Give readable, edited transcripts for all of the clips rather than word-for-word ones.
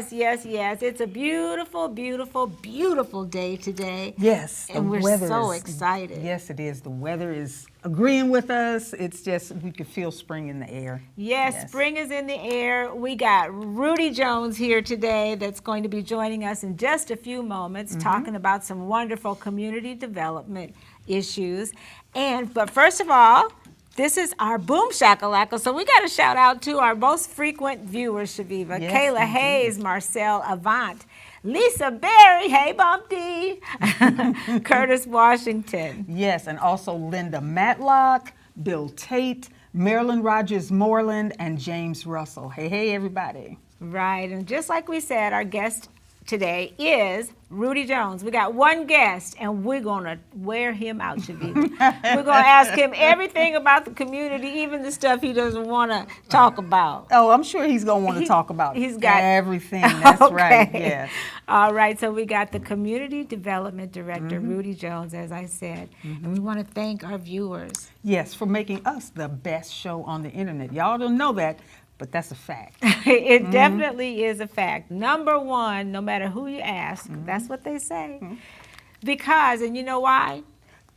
Yes, yes, yes. It's a beautiful, beautiful, beautiful day today. Yes, And we're so excited. Yes, it is. The weather is agreeing with us. It's just, we could feel spring in the air. Yes, spring is in the air. We got Rudy Jones here today that's going to be joining us in just a few moments, talking about some wonderful community development issues. But first of all, this is our Boom Shakalaka, so we got to shout out to our most frequent viewers, Shaviva. Yes, Kayla indeed. Hayes, Marcel Avant, Lisa Berry, hey Bumpty, Curtis Washington. Yes, and also Linda Matlock, Bill Tate, Marilyn Rogers Moreland, and James Russell. Hey, hey, everybody. Right, and just like we said, our guest today is Rudy Jones. We got one guest, and we're going to wear him out, Shaviva. We're going to ask him everything about the community, even the stuff he doesn't want to talk about. Oh, I'm sure he's going to want to talk about he's got everything. That's right, yes. All right, so we got the Community Development Director, Rudy Jones, as I said, and we want to thank our viewers. Yes, for making us the best show on the internet. Y'all don't know that, but that's a fact. It definitely is a fact. Number one, no matter who you ask, that's what they say. Because, and you know why?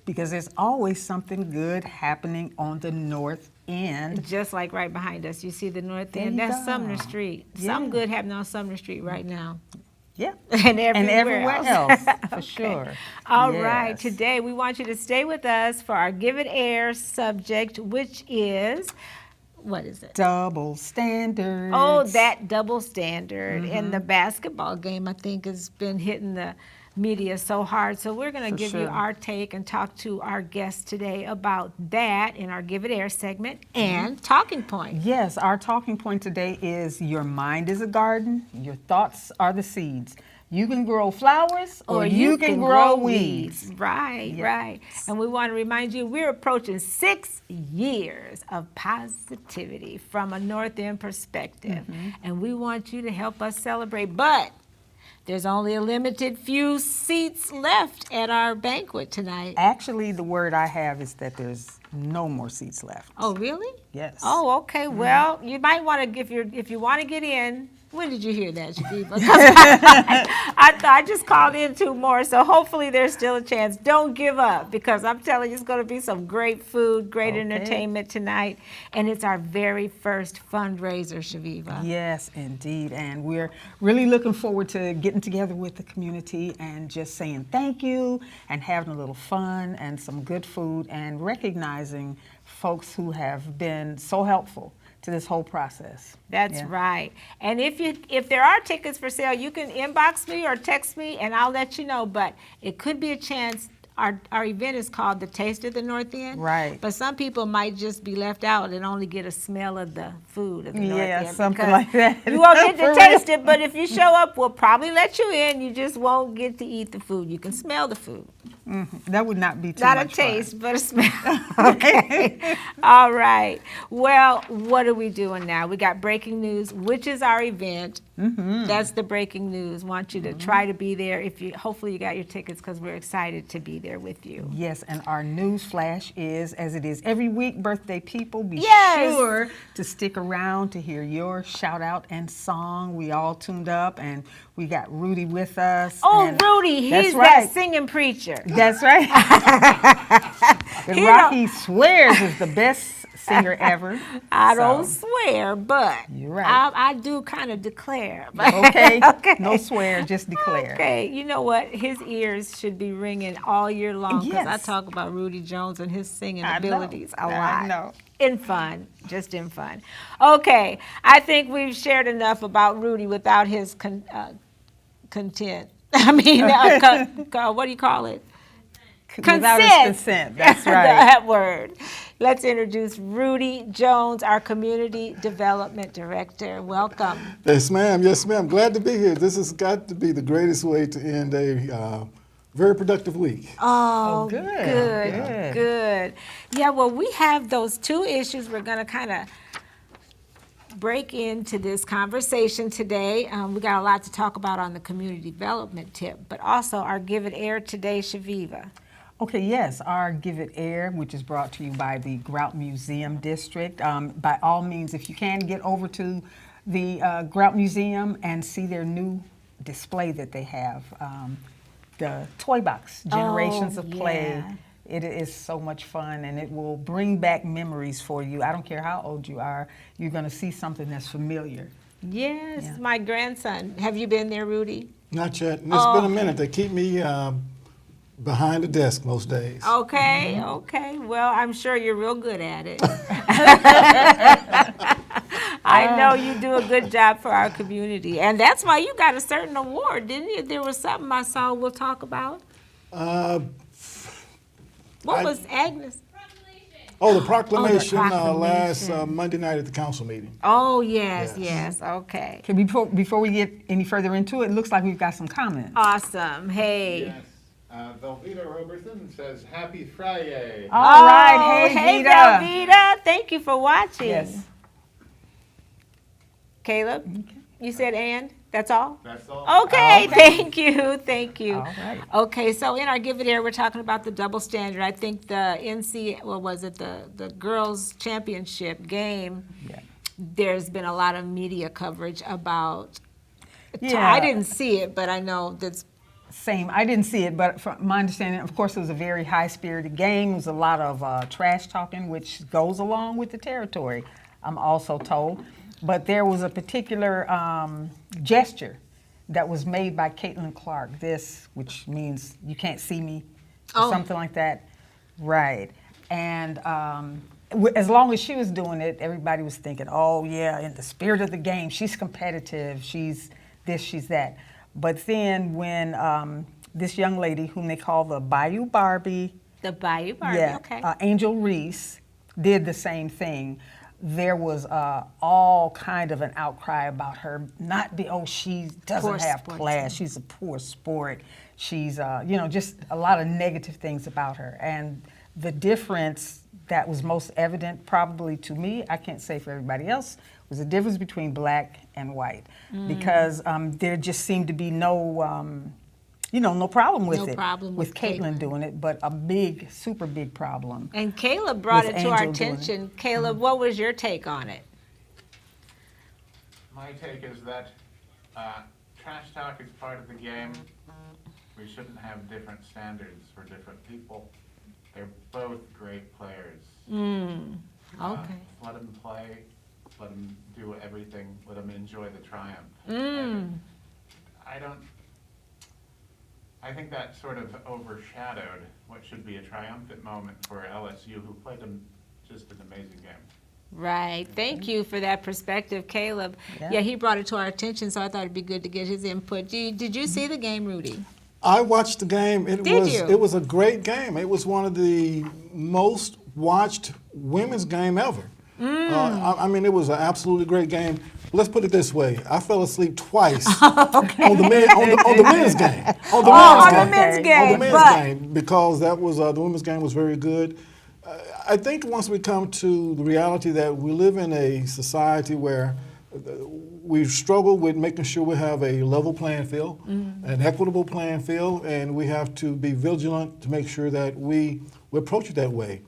Because there's always something good happening on the north end. Just like right behind us, you see the north There end. you That's go. Sumner Street. Yeah. Some good happening on Sumner Street right now. Yeah. And everywhere else, for Okay. sure. All right, Yes. today we want you to stay with us for our Give It Air subject, which is, what is it? Double standards. Oh, that double standard in the basketball game, I think, has been hitting the media so hard. So we're going to For give you sure. our take and talk to our guest today about that in our Give It Air segment and Talking Point. Yes, our talking point today is your mind is a garden, your thoughts are the seeds. You can grow flowers or you can grow weeds. Right, Yes. right. And we want to remind you, we're approaching 6 years of positivity from a North End perspective. And we want you to help us celebrate. But there's only a limited few seats left at our banquet tonight. Actually, the word I have is that there's no more seats left. Oh, really? Yes. Oh, okay. Well, you might want to, if you want to get in. When did you hear that, Shaviva? I just called in 2 more, so hopefully there's still a chance. Don't give up, because I'm telling you, it's going to be some great food, great entertainment tonight, and it's our very first fundraiser, Shaviva. Yes, indeed. And we're really looking forward to getting together with the community and just saying thank you and having a little fun and some good food and recognizing folks who have been so helpful to this whole process. That's right. And if there are tickets for sale, you can inbox me or text me and I'll let you know. But it could be a chance. Our event is called the Taste of the North End. Right. But some people might just be left out and only get a smell of the food of the North End. Yeah, something because like that. You won't get For to taste it, but if you show up, we'll probably let you in. You just won't get to eat the food. You can smell the food. That would not be too Not much a taste, fun. but a smell. Okay. All right. Well, what are we doing now? We got breaking news, which is our event. That's the breaking news. Want you to try to be there. Hopefully you got your tickets, because we're excited to be there with you. Yes, and our news flash is, as it is every week, birthday people, be sure to stick around to hear your shout out and song. We all tuned up, and we got Rudy with us. Oh, and Rudy, that's he's right. that singing preacher. That's right. And Rocky swears is the best singer ever. I don't swear, but You're right. I do kind of declare. Okay. No swear, just declare. Okay, you know what? His ears should be ringing all year long, because I Yes. talk about Rudy Jones and his singing I know. abilities a lot. I know. In fun, just in fun. Okay, I think we've shared enough about Rudy without his content. I mean, what do you call it? Without his consent, that's right. That word. Let's introduce Rudy Jones, our Community Development Director. Welcome. Yes, ma'am. Yes, ma'am. Glad to be here. This has got to be the greatest way to end a very productive week. Oh, good. good. Yeah, well, we have those 2 issues we're going to kind of break into this conversation today. We got a lot to talk about on the community development tip, but also our Give It Air today, Shaviva. Okay, yes, our Give It Air, which is brought to you by the Grout Museum District. By all means, if you can, get over to the Grout Museum and see their new display that they have, the Toy Box, Generations of Play. Yeah. It is so much fun, and it will bring back memories for you. I don't care how old you are, you're going to see something that's familiar. Yes, Yeah. my grandson. Have you been there, Rudy? Not yet. And it's been a minute. They keep me behind the desk most days. Okay, okay. Well, I'm sure you're real good at it. I know you do a good job for our community. And that's why you got a certain award, didn't you? There was something I saw we'll talk about. What I- was Agnes? Oh, the proclamation, proclamation. last Monday night at the council meeting. Oh, yes, Yes. yes. Okay. Okay, before we get any further into it, it looks like we've got some comments. Awesome. Hey. Yes. Velveeta Robertson says, Happy Friday. All right, Oh, hey, Vita. Velveeta. Thank you for watching. Yes. Caleb, you said and? That's all? That's all. Okay, thank you, thank you. All right. Okay, so in our Give It Air, we're talking about the double standard. I think the the girls' championship game, Yeah. there's been a lot of media coverage about, Yeah. I didn't see it, but I know that's, Same. I didn't see it, but from my understanding, of course, it was a very high-spirited game. It was a lot of trash talking, which goes along with the territory, I'm also told. But there was a particular gesture that was made by Caitlin Clark, which means you can't see me, or Oh. something like that. Right. And as long as she was doing it, everybody was thinking, oh, yeah, in the spirit of the game, she's competitive, she's this, she's that. But then when this young lady, whom they call the Bayou Barbie, the Bayou Barbie, yeah, okay. Angel Reese, did the same thing, there was all kind of an outcry about her she doesn't Poor have sport. class, she's a poor sport, she's, just a lot of negative things about her. And the difference that was most evident probably to me, I can't say for everybody else, was the difference between black and white. Because there just seemed to be no problem with No it, problem with Caitlin doing it, but a big, super big problem. And Caleb brought with it to our Angel doing it. attention. Caleb, what was your take on it? My take is that trash talk is part of the game. We shouldn't have different standards for different people. They're both great players. Okay. Let them play. Let them do everything. Let them enjoy the triumph. I think that sort of overshadowed what should be a triumphant moment for LSU, who played just an amazing game. Right. Thank you for that perspective, Caleb. Yeah. Yeah, he brought it to our attention, so I thought it'd be good to get his input. Did you see the game, Rudy? I watched the game. Did you? It was a great game. It was one of the most watched women's game ever. I mean, it was an absolutely great game. Let's put it this way: I fell asleep twice on the men's game. On the men's game, because that was the women's game was very good. I think once we come to the reality that we live in a society where we struggle with making sure we have a level playing field, an equitable playing field, and we have to be vigilant to make sure that we approach it that way.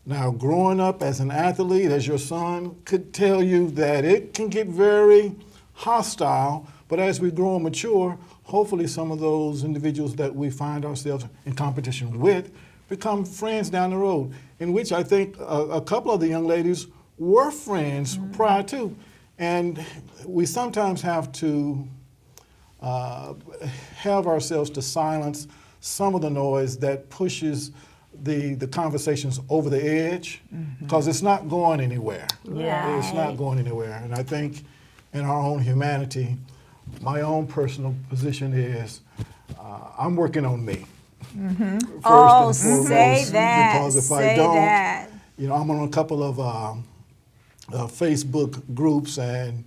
Now, growing up as an athlete, as your son could tell you, that it can get very hostile, but as we grow and mature, hopefully some of those individuals that we find ourselves in competition with become friends down the road, in which I think a couple of the young ladies were friends prior to. And we sometimes have to have ourselves to silence some of the noise that pushes the conversations over the edge, because it's not going anywhere. Yeah. It's not going anywhere. And I think in our own humanity, my own personal position is I'm working on me. First and foremost, say that. because if Say I don't, that. I'm on a couple of Facebook groups, and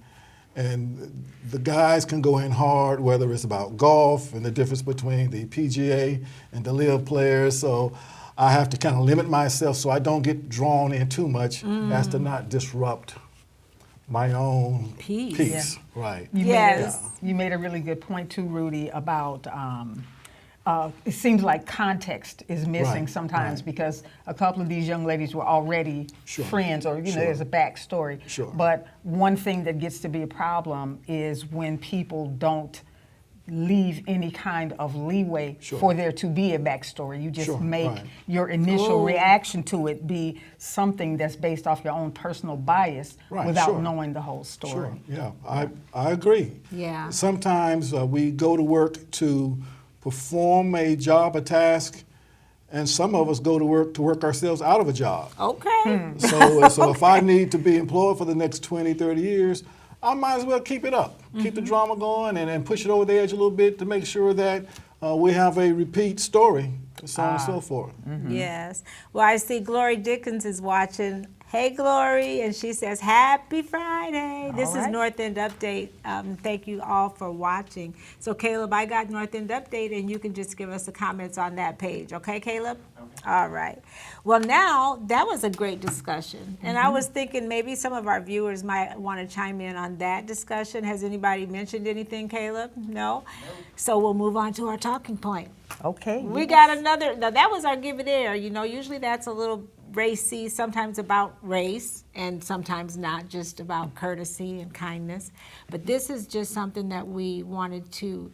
the guys can go in hard, whether it's about golf and the difference between the PGA and the LIV players. So I have to kind of limit myself so I don't get drawn in too much as to not disrupt my own peace. Yeah. Right. You Yes. you made a really good point too, Rudy, about it seems like context is missing Right, sometimes right. because a couple of these young ladies were already Sure, friends, or sure. there's a backstory. Sure. But one thing that gets to be a problem is when people don't leave any kind of leeway Sure. for there to be a backstory. You just Sure, make right. your initial Oh. reaction to it be something that's based off your own personal bias Right, without sure. knowing the whole story. Sure, yeah, I agree. Yeah. Sometimes we go to work to perform a job, a task, and some of us go to work ourselves out of a job. Okay. So if I need to be employed for the next 20, 30 years, I might as well keep it up, keep the drama going, and push it over the edge a little bit to make sure that we have a repeat story, so on and so forth. Yes. Well, I see Glory Dickens is watching. Hey, Glory, and she says, Happy Friday. This is right. North End Update. Thank you all for watching. So, Caleb, I got North End Update, and you can just give us the comments on that page. Okay, Caleb? Okay. All right. Well, now, that was a great discussion. And I was thinking maybe some of our viewers might want to chime in on that discussion. Has anybody mentioned anything, Caleb? No? So we'll move on to our talking point. Okay. We got another, now that was our Give It Air. You know, usually that's a little racy, sometimes about race, and sometimes not, just about courtesy and kindness. But this is just something that we wanted to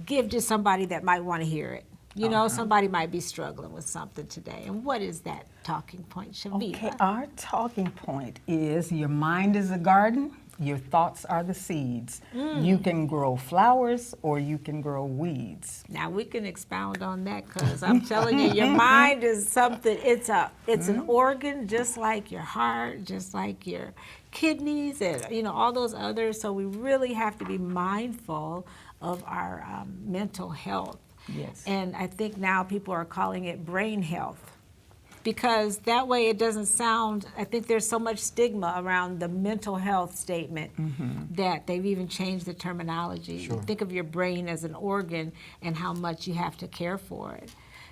give to somebody that might want to hear it. You know, somebody might be struggling with something today. And what is that talking point, Shavita? Okay, our talking point is your mind is a garden, your thoughts are the seeds. You can grow flowers or you can grow weeds. Now we can expound on that, because I'm telling you, your mind is something. It's an organ, just like your heart, just like your kidneys, and all those others. So we really have to be mindful of our mental health. Yes. And I think now people are calling it brain health, because that way it doesn't sound, I think there's so much stigma around the mental health statement that they've even changed the terminology. Sure. Think of your brain as an organ and how much you have to care for it.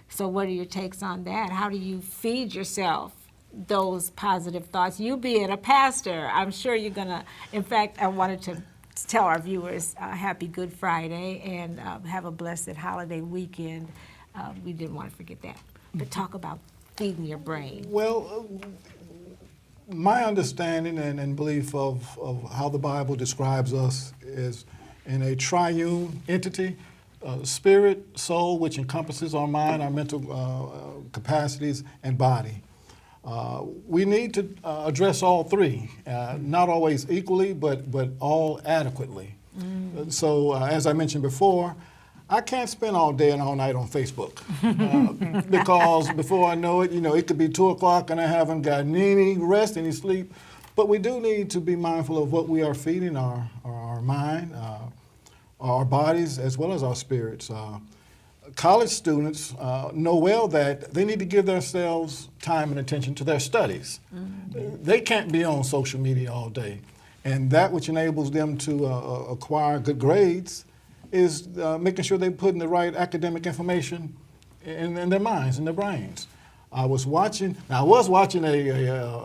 So what are your takes on that? How do you feed yourself those positive thoughts? You being a pastor, I'm sure you're gonna, in fact, I wanted to tell our viewers happy Good Friday and have a blessed holiday weekend. We didn't want to forget that. But talk about feeding your brain. Well, my understanding and belief of how the Bible describes us is in a triune entity, spirit, soul, which encompasses our mind, our mental capacities, and body. We need to address all three, not always equally, but all adequately. So, as I mentioned before, I can't spend all day and all night on Facebook because before I know it, it could be 2 o'clock and I haven't gotten any rest, any sleep. But we do need to be mindful of what we are feeding our mind, our bodies, as well as our spirits. College students know well that they need to give themselves time and attention to their studies. They can't be on social media all day. And that which enables them to acquire good grades is making sure they're putting the right academic information in their minds, in their brains. I was watching a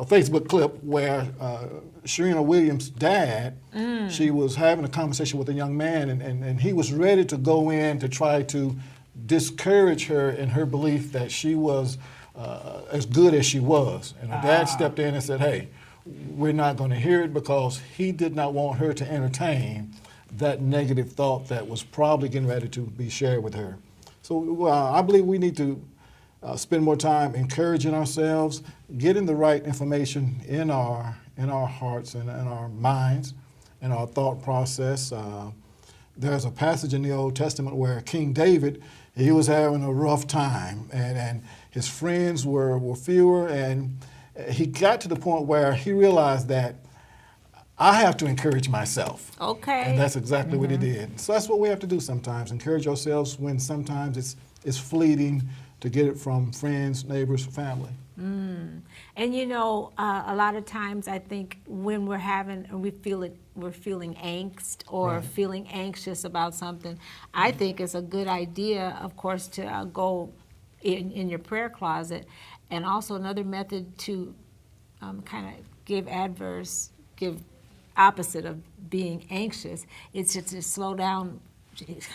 Facebook clip where Serena Williams' dad, she was having a conversation with a young man, and he was ready to go in to try to discourage her in her belief that she was as good as she was. And her dad stepped in and said, hey, we're not going to hear it, because he did not want her to entertain that negative thought that was probably getting ready to be shared with her. So I believe we need to spend more time encouraging ourselves, getting the right information in our hearts and in our minds, in our thought process. There's a passage in the Old Testament where King David, he was having a rough time, and his friends were fewer, and he got to the point where he realized that I have to encourage myself. Okay. And that's exactly what he did. So that's what we have to do sometimes, encourage ourselves when sometimes it's fleeting to get it from friends, neighbors, family. And a lot of times I think when we're feeling angst or Right. feeling anxious about something, I think it's a good idea, of course, to go in your prayer closet. And also another method to kind of give opposite of being anxious, it's just to slow down,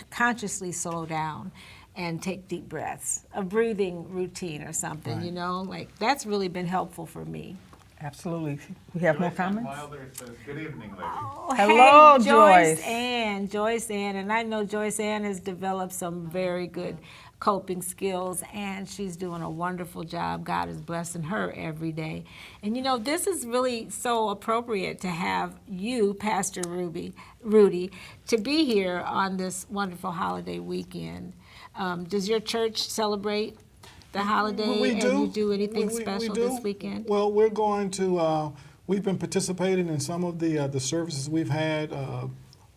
consciously slow down, and take deep breaths, a breathing routine or something, Right. you know, like that's really been helpful for me. Absolutely. We have more Joyce Ann comments? Wilder says, "Good evening, ladies." Oh, Hello, hey, Joyce. Joyce Ann, and I know Joyce Ann has developed some very good coping skills, and she's doing a wonderful job. God is blessing her every day. And you know, this is really so appropriate to have you, Pastor Rudy, to be here on this wonderful holiday weekend. Does your church celebrate the holiday, We do. and you do anything We special do. this weekend? Well, we're going to. We've been participating in some of the services we've had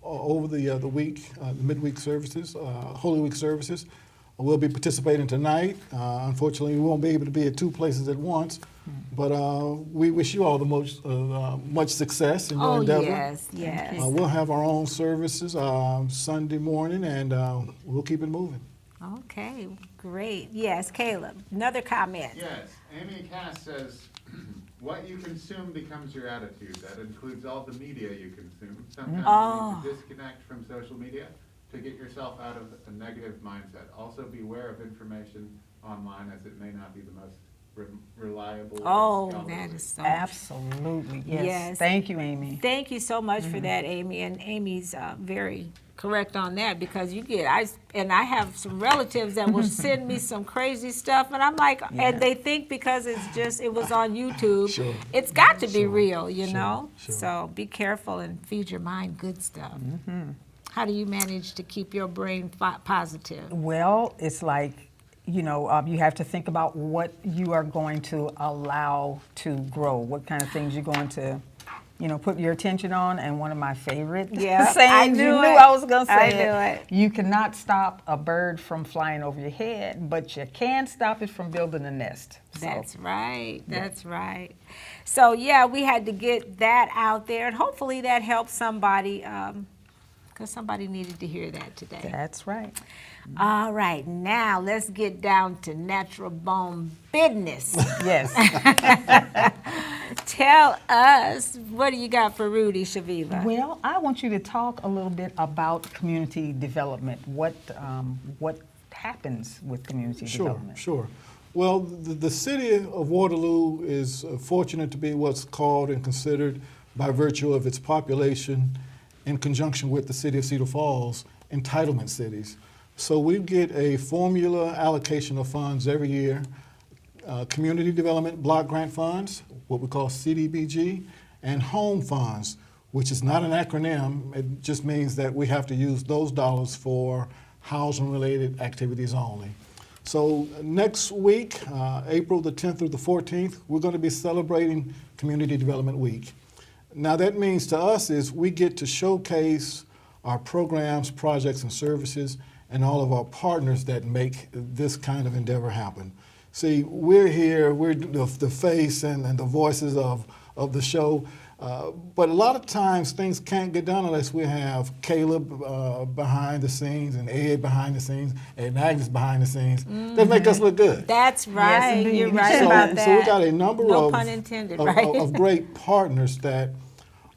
over the week, the midweek services, Holy Week services. We'll be participating tonight. Unfortunately, we won't be able to be at two places at once, but we wish you all the most much success in your Oh, endeavor. yes, yes. We'll have our own services Sunday morning, and we'll keep it moving. Okay, great. Yes, Caleb, another comment. Yes, Amy Cass says, "What you consume becomes your attitude. That includes all the media you consume. Sometimes you need to disconnect from social media to get yourself out of a negative mindset. Also beware of information online, as it may not be the most reliable. Oh, scholarly." that is so. Absolutely. Yes. Yes. Thank you, Amy. Thank you so much for that, Amy. And Amy's very correct on that, because I have some relatives that will send me some crazy stuff, and I'm like, and they think because it was on YouTube, Sure. it's got to be Sure. real, you Sure. know. Sure. So be careful and feed your mind good stuff. How do you manage to keep your brain positive? Well, it's like, you have to think about what you are going to allow to grow, what kind of things you're going to, put your attention on. And one of my favorite Yeah, sayings, I you knew knew it. I was going to I say knew it. You cannot stop a bird from flying over your head, but you can stop it from building a nest. So, That's right. That's right. So yeah, we had to get that out there, and hopefully that helps somebody, because somebody needed to hear that today. that's right. All right, now let's get down to natural bone business. Yes. Tell us, what do you got for Rudy, Shaviva? Well, I want you to talk a little bit about community development. What happens with community development? Sure. Well, the city of Waterloo is fortunate to be what's called and considered, by virtue of its population, in conjunction with the city of Cedar Falls, entitlement cities. So we get a formula allocation of funds every year, community development block grant funds, what we call CDBG, and home funds, which is not an acronym. It just means that we have to use those dollars for housing-related activities only. So next week, April the 10th through the 14th, we're going to be celebrating Community Development Week. Now that means to us is we get to showcase our programs, projects, and services, and all of our partners that make this kind of endeavor happen. See, we're here, we're the face and the voices of the show, but a lot of times things can't get done unless we have Caleb behind the scenes, and Ed behind the scenes, and Agnes behind the scenes. That make us look good. That's right. indeed. You're right So, about that. so we got a number no of, pun intended, of, right? of great partners that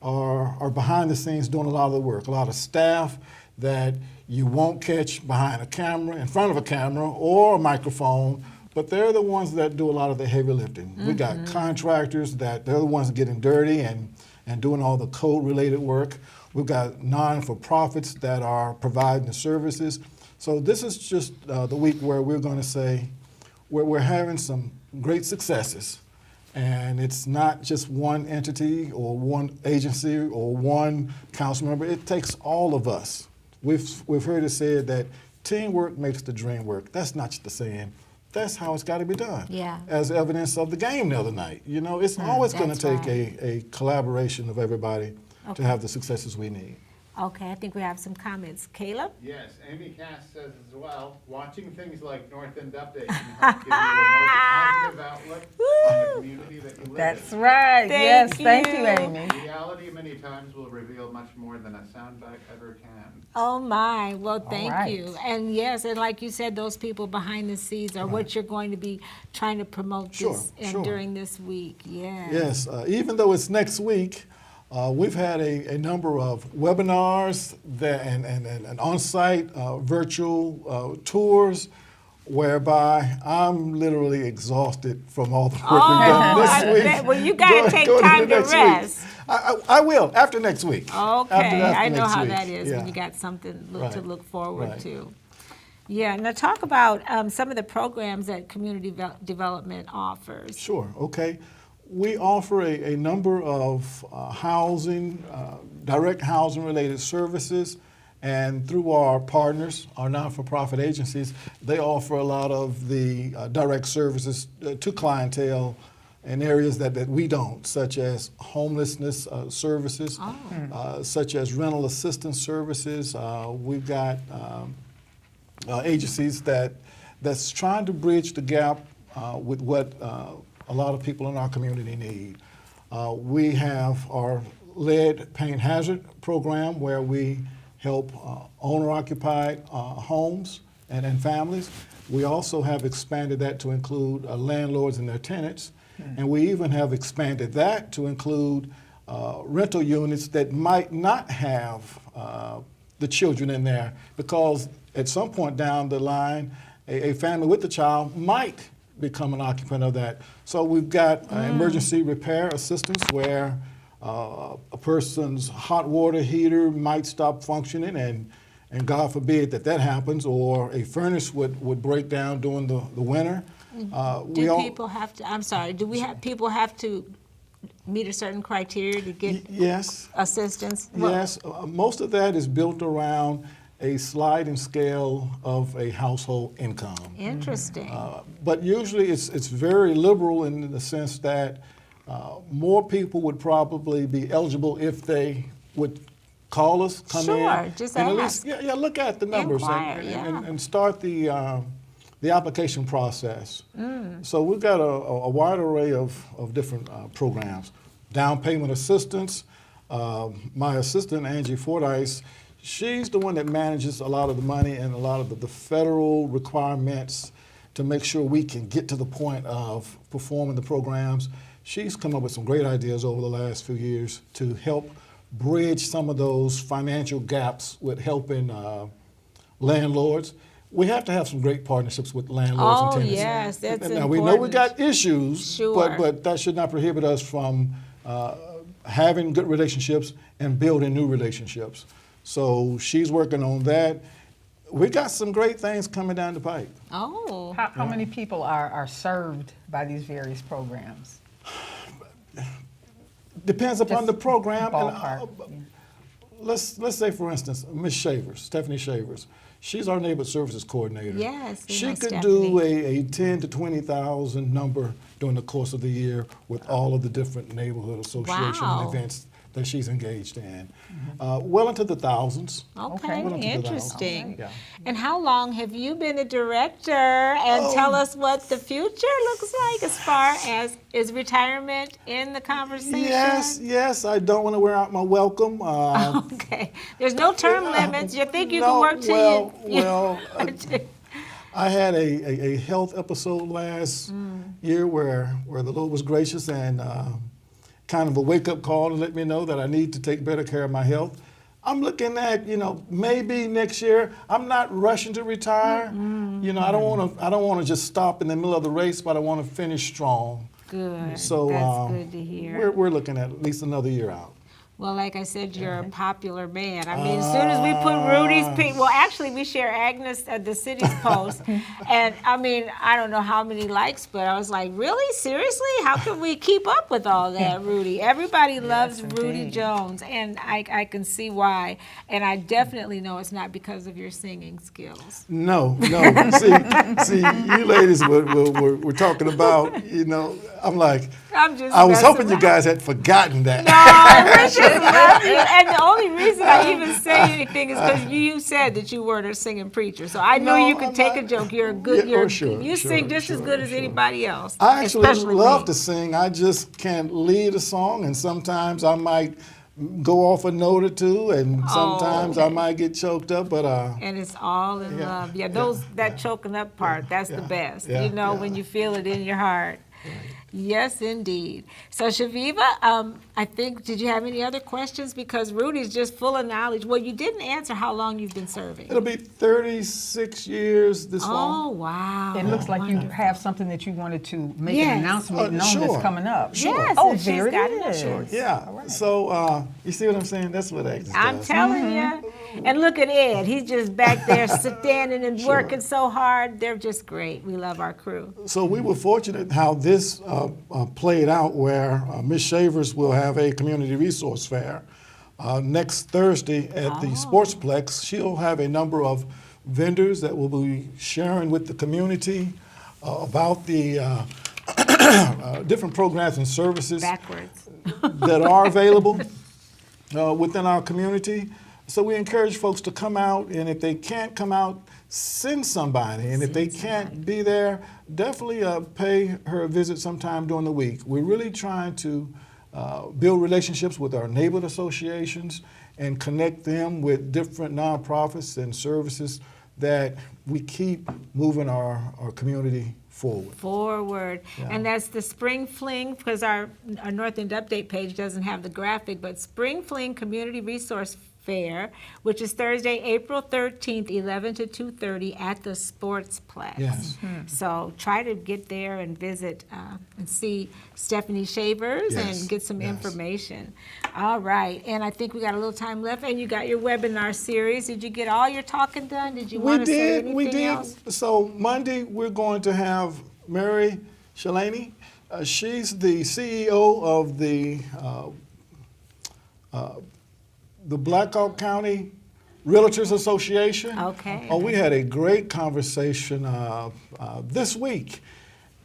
are behind the scenes doing a lot of the work, a lot of staff that you won't catch behind a camera, in front of a camera or a microphone, but they're the ones that do a lot of the heavy lifting. We got contractors that they're the ones getting dirty and doing all the code-related work. We've got non-for-profits that are providing the services. So this is just the week where we're going to say we're having some great successes. And it's not just one entity or one agency or one council member. It takes all of us. We've heard it said that teamwork makes the dream work. That's not just a saying. That's how it's got to be done. Yeah. As evidence of the game the other night. You know, it's always going to that's take right. a collaboration of everybody Okay. to have the successes we need. Okay, I think we have some comments. Caleb? Yes, Amy Cass says as well, watching things like North End Update can help give you a more positive outlook on the community that you live That's in. right. Yes, Thank thank you, you. Amy. Reality many times will reveal much more than a soundbite ever can. Oh my, well, thank right. you. And yes, and like you said, those people behind the scenes are what you're going to be trying to promote Sure, this sure. during this week. Yes. Yes, even though it's next week, we've had a number of webinars and on-site virtual tours whereby I'm literally exhausted from all the work we've Oh, done this I week. bet. Well, you gotta take Going time into to next week. rest. I will, after next week. Okay, After I know next how week. that is Yeah. when you got something to Right. look forward Right. to. Yeah, now talk about some of the programs that community development offers. Sure, okay. We offer a number of housing, direct housing related services, and through our partners, our non-for-profit agencies, they offer a lot of the direct services to clientele in areas that we don't, such as homelessness services, such as rental assistance services. We've got agencies that's trying to bridge the gap with what a lot of people in our community need. We have our lead paint hazard program where we help owner-occupied homes and families. We also have expanded that to include landlords and their tenants. And we even have expanded that to include rental units that might not have the children in there, because at some point down the line, a family with a child might become an occupant of that. So we've got emergency repair assistance where a person's hot water heater might stop functioning, and God forbid that happens, or a furnace would break down during the winter. Do people have to, I'm sorry, do we have, people have to meet a certain criteria to get Yes. assistance? Yes, most of that is built around a sliding scale of a household income. Interesting. But usually it's very liberal in the sense that more people would probably be eligible if they would call us, come in. Sure, just and at ask. least, look at the numbers Inquire, and start the application process. So we've got a wide array of different programs. Down payment assistance. My assistant, Angie Fordyce, she's the one that manages a lot of the money and a lot of the federal requirements to make sure we can get to the point of performing the programs. She's come up with some great ideas over the last few years to help bridge some of those financial gaps with helping landlords. We have to have some great partnerships with landlords and Oh, tenants. yes, that's Now, we know we important. got issues, Sure. but that should not prohibit us from having good relationships and building new relationships. So she's working on that. We got some great things coming down the pipe. Oh, How many people are served by these various programs? Depends upon Just the program. And, ballpark, yeah. let's say, for instance, Ms. Shavers, Stephanie Shavers. She's our neighborhood services coordinator. Yes, we She know could Stephanie. do a 10 to 20,000 number during the course of the year with all of the different neighborhood association Wow. events that she's engaged in. Well into the thousands. okay, Well into the interesting. thousands. Yeah. And how long have you been a director? And tell us what the future looks like as far as, is retirement in the conversation? Yes, I don't want to wear out my welcome. Okay, there's no term limits. You think you can work till Well, I had a health episode last year where the Lord was gracious and kind of a wake-up call to let me know that I need to take better care of my health. I'm looking at, maybe next year. I'm not rushing to retire. I don't want to just stop in the middle of the race, but I want to finish strong. Good. So That's good to hear. we're looking at least another year out. Well, like I said, you're a popular man. I mean, as soon as we put Rudy's well, actually, we share Agnes at the city's post, and I mean, I don't know how many likes, but I was like, really, seriously, how can we keep up with all that, Rudy? Everybody loves Rudy indeed. Jones, and I can see why, and I definitely know it's not because of your singing skills. No. see, you ladies were talking about, I'm like, I'm just I was messing hoping you around. guys had forgotten that. I wish I love you. And the only reason I even say anything is because you said that you weren't a singing preacher. So I knew No, you could I'm take not. a joke. You're a good. Yeah, You're sure, you sing sure, just as sure, good as sure. anybody else. I actually especially love me. to sing. I just can't lead a song, and sometimes I might go off a note or two, and sometimes I okay. might get choked up. But And it's all in Yeah, love. Yeah, yeah, that choking up part, that's the best. yeah, When yeah. you feel it in your heart. Yes, indeed. So, Shaviva, I think, did you have any other questions? Because Rudy's just full of knowledge. Well, you didn't answer how long you've been serving. It'll be 36 years this fall. Oh, wow. It looks like you have something that you wanted to make Yes. an announcement known Sure. that's coming up. Sure. Yes, Oh, and she's there it got it up is. there. Yeah. So you see what I'm saying? That's what Agnes I'm does. telling you. And look at Ed. He's just back there standing and working so hard. They're just great. We love our crew. So we were fortunate how this played out, where Ms. Shavers will have a community resource fair next Thursday at the Sportsplex. She'll have a number of vendors that will be sharing with the community about the different programs and services Backwards. that are available within our community. So we encourage folks to come out, and if they can't come out, send somebody. And if they can't be there, definitely pay her a visit sometime during the week. We're really trying to build relationships with our neighborhood associations and connect them with different nonprofits and services that we keep moving our community forward. Yeah. And that's the Spring Fling, because our North End Update page doesn't have the graphic, but Spring Fling Community Resource Fair, which is Thursday, April 13th, 11 to 2:30 at the Sportsplex. Yes. So try to get there and visit and see Stephanie Shavers and get some information. All right, and I think we got a little time left, and you got your webinar series. Did you get all your talking done? Did you want to say anything else? So Monday we're going to have Mary Shalani. She's the CEO of the Blackhawk County Realtors Association. Okay. Oh, we had a great conversation this week.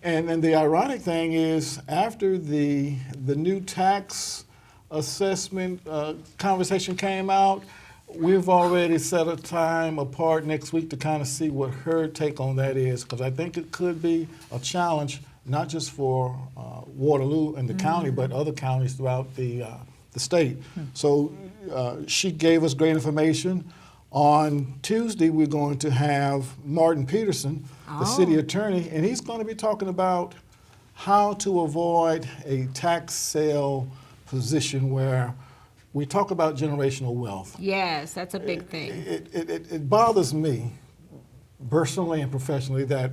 And the ironic thing is, after the new tax assessment conversation came out, we've already set a time apart next week to kind of see what her take on that is, because I think it could be a challenge, not just for Waterloo and the county, but other counties throughout the state. So she gave us great information. On Tuesday, we're going to have Martin Peterson, the city attorney, and he's going to be talking about how to avoid a tax sale position where we talk about generational wealth. Yes, that's a big thing. It bothers me personally and professionally that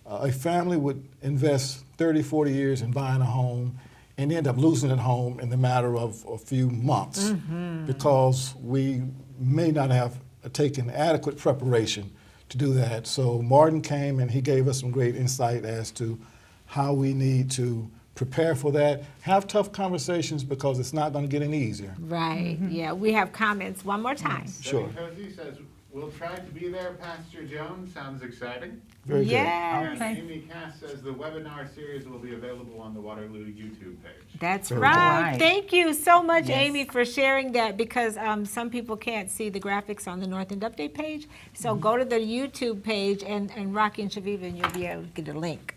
a family would invest 30, 40 years in buying a home and end up losing that home in the matter of a few months because we may not have taken adequate preparation to do that. So Martin came and he gave us some great insight as to how we need to prepare for that, have tough conversations, because it's not going to get any easier. Right, yeah, we have comments one more time. Sure. Cozy says, we'll try to be there, Pastor Jones. Sounds exciting. Very good. Yes, And Amy Cass says the webinar series will be available on the Waterloo YouTube page. that's Very right. good. Thank you so much, Yes. Amy, for sharing that, because some people can't see the graphics on the North End Update page. So go to the YouTube page and Rocky and Shaviva, and you'll be able to get a link.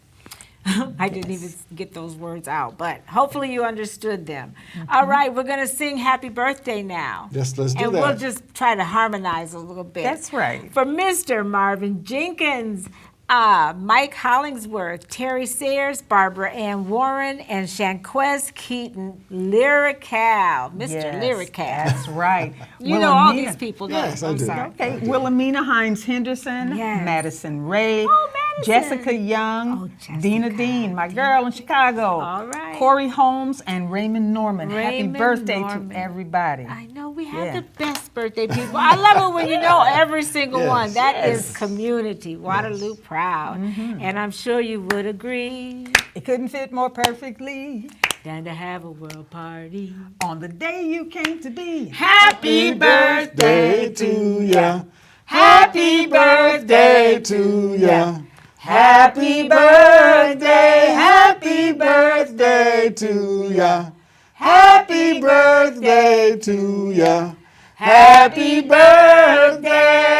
I didn't even get those words out, but hopefully you understood them. All right, we're going to sing Happy Birthday now. Yes, let's do and that. we'll just try to harmonize a little bit. That's right. For Mr. Marvin Jenkins, Mike Hollingsworth, Terry Sayers, Barbara Ann Warren, and Shanquez Keaton, Lyrical. Mr. Yes, Lyrical. That's right. You know all Wilhelmina- these people, don't Yes, you? I I'm do. sorry. Okay, Wilhelmina Hines Henderson, Yes. Madison Ray, Oh, Madison. Jessica Young, Oh, Jessica. Dina Dean, my girl in Chicago, All right. Corey Holmes, and Raymond Norman. Raymond Happy birthday Norman. to everybody. I know we have Yeah. the best birthday people. I love it when you know every single Yes. one. That is Yes. community, Waterloo proud. And I'm sure you would agree It couldn't fit more perfectly than to have a world party. on the day you came to be. Happy birthday to ya. Happy birthday to ya. Happy birthday, happy birthday to ya. Happy birthday to ya. Happy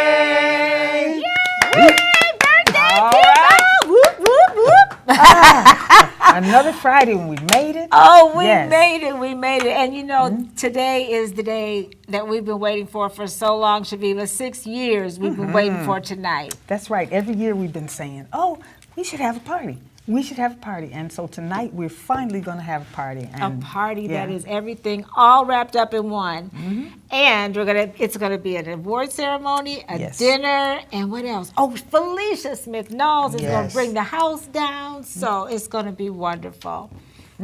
birthday! Yay! Birthday, All people! right. Whoop, whoop, whoop. Another Friday when we made it. Oh, we Yes. made it, we made it. And you know, today is the day that we've been waiting for so long, Shaviva. 6 years we've been waiting for tonight. That's right. Every year we've been saying, oh, we should have a party. we should have a party. And so tonight we're finally going to have a party. A And party that yeah. is everything all wrapped up in one. And it's gonna be an award ceremony, a Yes. dinner, and what else? Oh, Felicia Smith Knowles is gonna Yes. bring the house down, so it's gonna be wonderful.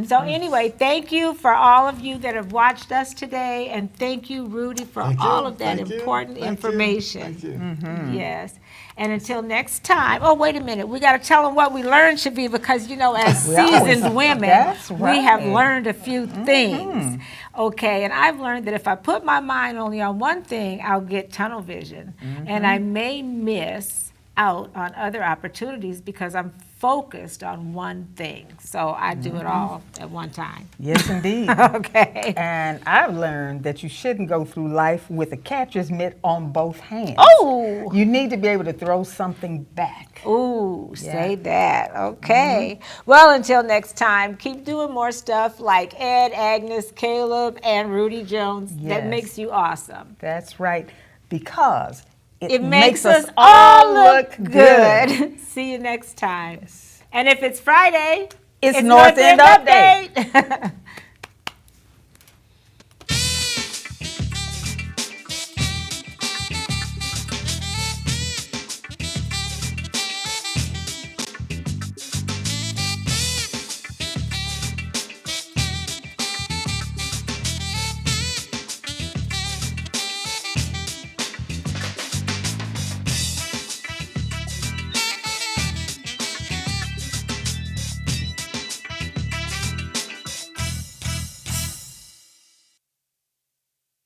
So anyway, thank you for all of you that have watched us today, and thank you, Rudy, for Thank all you. of that Thank you. important Thank you. information. Thank you. Yes. And until next time, oh, wait a minute. We got to tell them what we learned, Shavi, because, you know, as We always- seasoned women, That's we have right. learned a few things. Okay. And I've learned that if I put my mind only on one thing, I'll get tunnel vision. And I may miss out on other opportunities because I'm focused on one thing. So I do it all at one time. Yes, indeed. Okay. And I've learned that you shouldn't go through life with a catcher's mitt on both hands. Oh! You need to be able to throw something back. Ooh, say Yeah. that. Okay. Well, until next time, keep doing more stuff like Ed, Agnes, Caleb, and Rudy Jones. That Yes. makes you awesome. That's right. Because It makes us all look good. good. See you next time. And if it's Friday, It's North End Update. Update.